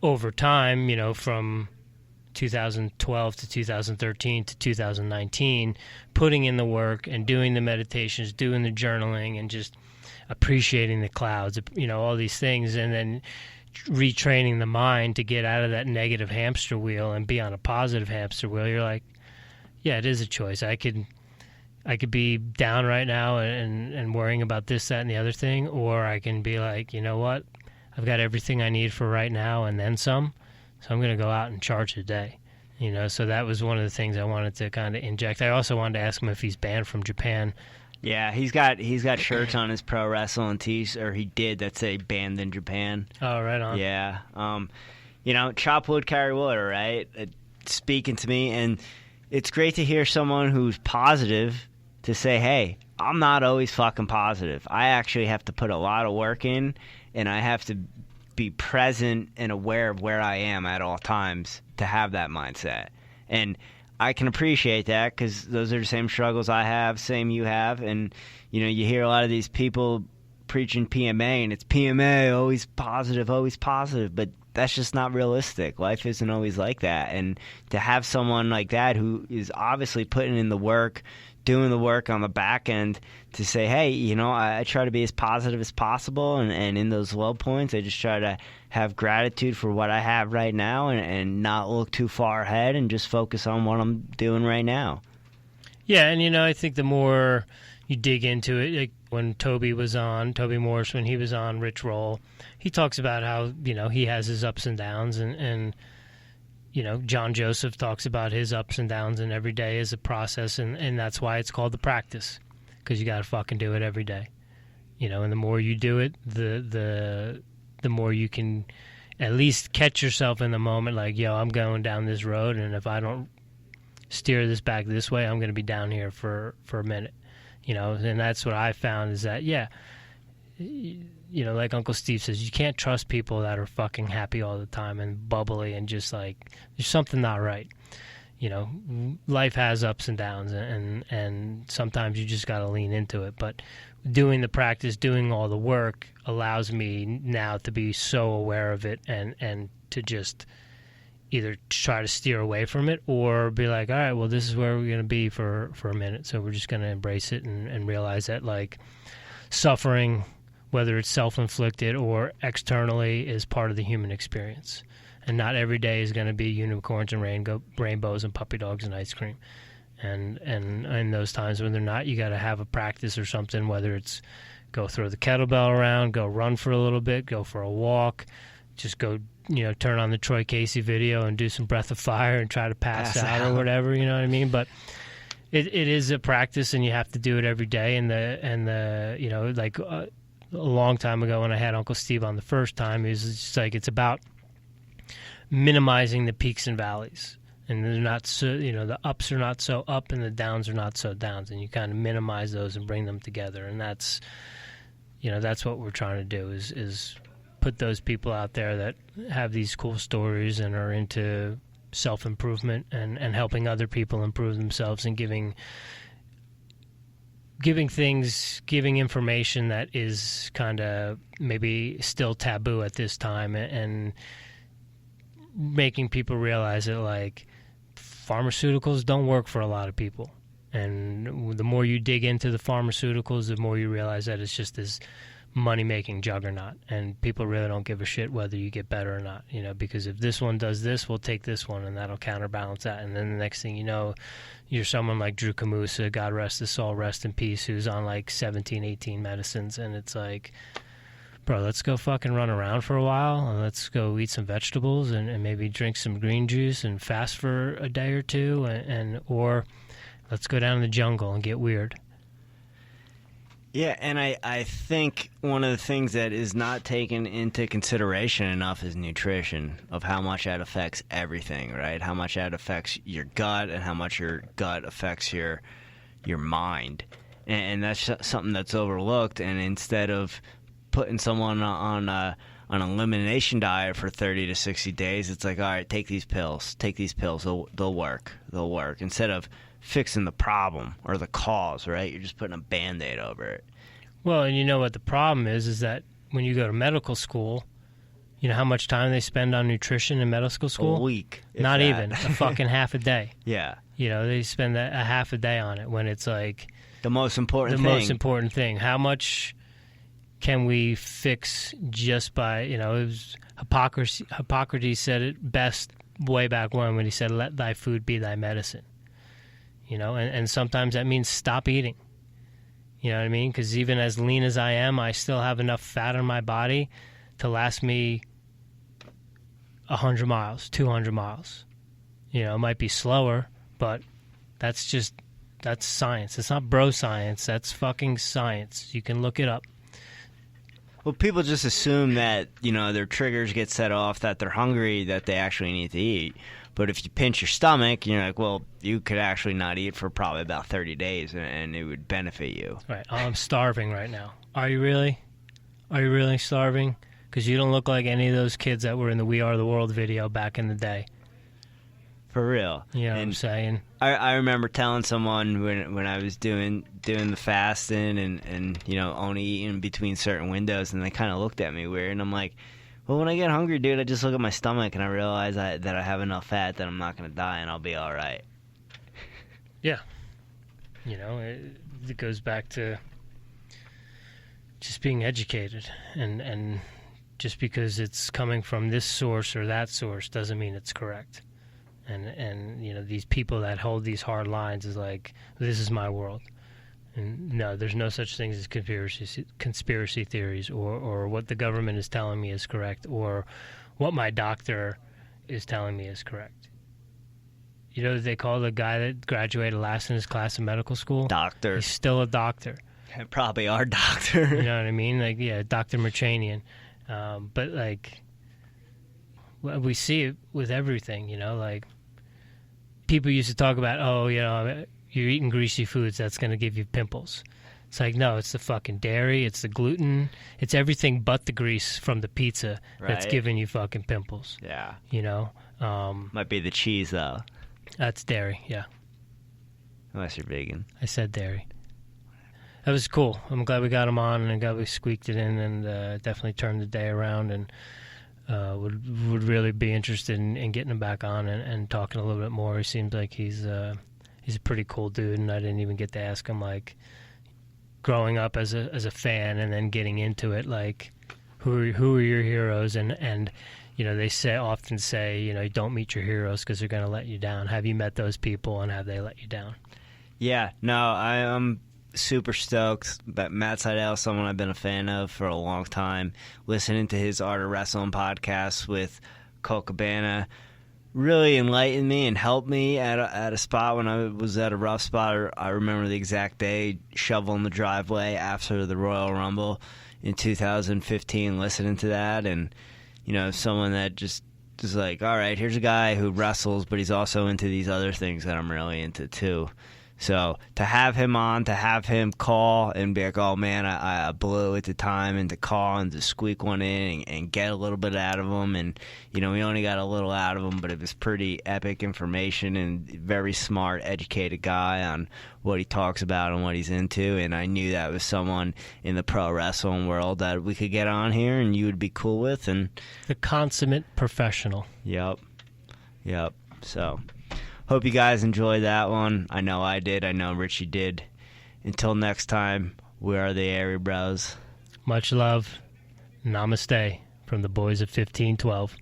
over time, you know, from 2012 to 2013 to 2019, putting in the work and doing the meditations, doing the journaling, and just appreciating the clouds, you know, all these things, and then retraining the mind to get out of that negative hamster wheel and be on a positive hamster wheel. You're like, yeah, it is a choice. I could be down right now and worrying about this, that, and the other thing, or I can be like, you know what? I've got everything I need for right now and then some, so I'm going to go out and charge the day. You know, so that was one of the things I wanted to kind of inject. I also wanted to ask him if he's banned from Japan. Yeah, he's got shirts on his pro wrestling tees, or he did, that say banned in Japan. Oh, right on. Yeah. You know, chop wood, carry wood, right? Speaking to me, and it's great to hear someone who's positive to say, hey, I'm not always fucking positive. I actually have to put a lot of work in, and I have to be present and aware of where I am at all times to have that mindset. And I can appreciate that, because those are the same struggles I have, same you have. And, you know, you hear a lot of these people preaching PMA, and it's PMA, always positive, but that's just not realistic. Life isn't always like that. And to have someone like that who is obviously putting in the work, doing the work on the back end, to say, hey, you know, I try to be as positive as possible, and in those low points, I just try to have gratitude for what I have right now, and not look too far ahead, and just focus on what I'm doing right now. Yeah, and, you know, I think the more you dig into it, like when Toby Morris, when he was on Rich Roll, he talks about how, you know, he has his ups and downs, and you know, John Joseph talks about his ups and downs, and every day is a process, and that's why it's called the practice, because you got to fucking do it every day, you know. And the more you do it, the more you can at least catch yourself in the moment, like, yo, I'm going down this road, and if I don't steer this back this way, I'm going to be down here for a minute, you know. And that's what I found, is that, yeah, you know, like Uncle Steve says, you can't trust people that are fucking happy all the time and bubbly and just like, there's something not right. You know, life has ups and downs, and sometimes you just got to lean into it. But doing the practice, doing all the work allows me now to be so aware of it, and to just either try to steer away from it, or be like, all right, well, this is where we're going to be for a minute. So we're just going to embrace it and realize that, like, suffering, whether it's self-inflicted or externally, is part of the human experience. And not every day is going to be unicorns and rainbows and puppy dogs and ice cream. And in those times when they're not, you got to have a practice or something, whether it's go throw the kettlebell around, go run for a little bit, go for a walk, just go, you know, turn on the Troy Casey video and do some Breath of Fire and try to pass out or whatever, you know what I mean? But it is a practice, and you have to do it every day. And the you know, like a long time ago when I had Uncle Steve on the first time, it was just like, it's about minimizing the peaks and valleys, and they're not so, you know, the ups are not so up and the downs are not so downs, and you kind of minimize those and bring them together. And that's, you know, that's what we're trying to do, is put those people out there that have these cool stories and are into self-improvement and helping other people improve themselves, and giving information that is kind of maybe still taboo at this time, and making people realize that, like, pharmaceuticals don't work for a lot of people. And the more you dig into the pharmaceuticals, the more you realize that it's just this money-making juggernaut, and people really don't give a shit whether you get better or not, you know, because if this one does this, we'll take this one, and that'll counterbalance that. And then the next thing you know, you're someone like Drew Camusa, God rest his soul, rest in peace, who's on like 17, 18 medicines, and it's like, bro, let's go fucking run around for a while, and let's go eat some vegetables, and maybe drink some green juice and fast for a day or two, or let's go down in the jungle and get weird. Yeah, and I think one of the things that is not taken into consideration enough is nutrition, of how much that affects everything, right? How much that affects your gut, and how much your gut affects your mind. And that's something that's overlooked, and instead of putting someone on an elimination diet for 30 to 60 days, it's like, all right, take these pills, they'll work. Instead of fixing the problem or the cause, right? You're just putting a Band-Aid over it. Well, and you know what the problem is that when you go to medical school, You know how much time they spend on nutrition in medical school? A week. Not that. even. A fucking half a day. Yeah. You know, they spend a half a day on it when it's like the most important the thing. most important thing. How much can we fix just by, you know, it was Hippocrates said it best way back when he said, let thy food be thy medicine. You know, and sometimes that means stop eating. You know what I mean? Because even as lean as I am, I still have enough fat on my body to last me 100 miles, 200 miles. You know, it might be slower, but that's science. It's not bro science. That's fucking science. You can look it up. Well, people just assume that, you know, their triggers get set off, that they're hungry, that they actually need to eat. But if you pinch your stomach, you're like, well, you could actually not eat for probably about 30 days, and it would benefit you. Right. Oh, I'm starving right now. Are you really? Are you really starving? Because you don't look like any of those kids that were in the We Are the World video back in the day. For real. You know what I'm saying? I remember telling someone when I was doing the fasting and you know, only eating between certain windows, and they kind of looked at me weird, and I'm like, well, when I get hungry, dude, I just look at my stomach and I realize that I have enough fat that I'm not going to die and I'll be all right. Yeah. You know, it goes back to just being educated, and just because it's coming from this source or that source doesn't mean it's correct. And you know, these people that hold these hard lines is like, this is my world. And no, there's no such thing as conspiracy theories, or what the government is telling me is correct, or what my doctor is telling me is correct. You know what they call the guy that graduated last in his class in medical school? Doctor. He's still a doctor. Probably our doctor. You know what I mean? Like, yeah, Dr. Merchanian. But, like, we see it with everything, you know? Like, people used to talk about, oh, you know, you're eating greasy foods, that's going to give you pimples. It's like, no, it's the fucking dairy, it's the gluten, it's everything but the grease from the pizza that's giving you fucking pimples. Yeah. You know? Might be the cheese, though. That's dairy, yeah. Unless you're vegan. I said dairy. That was cool. I'm glad we got him on, and I'm glad we squeaked it in, and definitely turned the day around, and would really be interested in getting him back on and talking a little bit more. He seems like he's a pretty cool dude, and I didn't even get to ask him, like, growing up as a fan and then getting into it, like, who are your heroes, and you know, they often say, you know, don't meet your heroes because they're going to let you down. Have you met those people, and have they let you down? Yeah, no, I am super stoked. But Matt Sydal, someone I've been a fan of for a long time, listening to his Art of Wrestling podcast with Colt Cabana really enlightened me and helped me at a spot when I was at a rough spot. I remember the exact day, shoveling the driveway after the Royal Rumble in 2015, listening to that, and you know, someone that just is like, all right, here's a guy who wrestles, but he's also into these other things that I'm really into too. So to have him on, to have him call and be like, oh man, I blew at the time, and to call and to squeak one in and get a little bit out of him. And, you know, we only got a little out of him, but it was pretty epic information, and very smart, educated guy on what he talks about and what he's into. And I knew that was someone in the pro wrestling world that we could get on here and you would be cool with. And the consummate professional. Yep. So hope you guys enjoyed that one. I know I did. I know Richie did. Until next time, we are the Airey Bros. Much love. Namaste from the boys of 1512.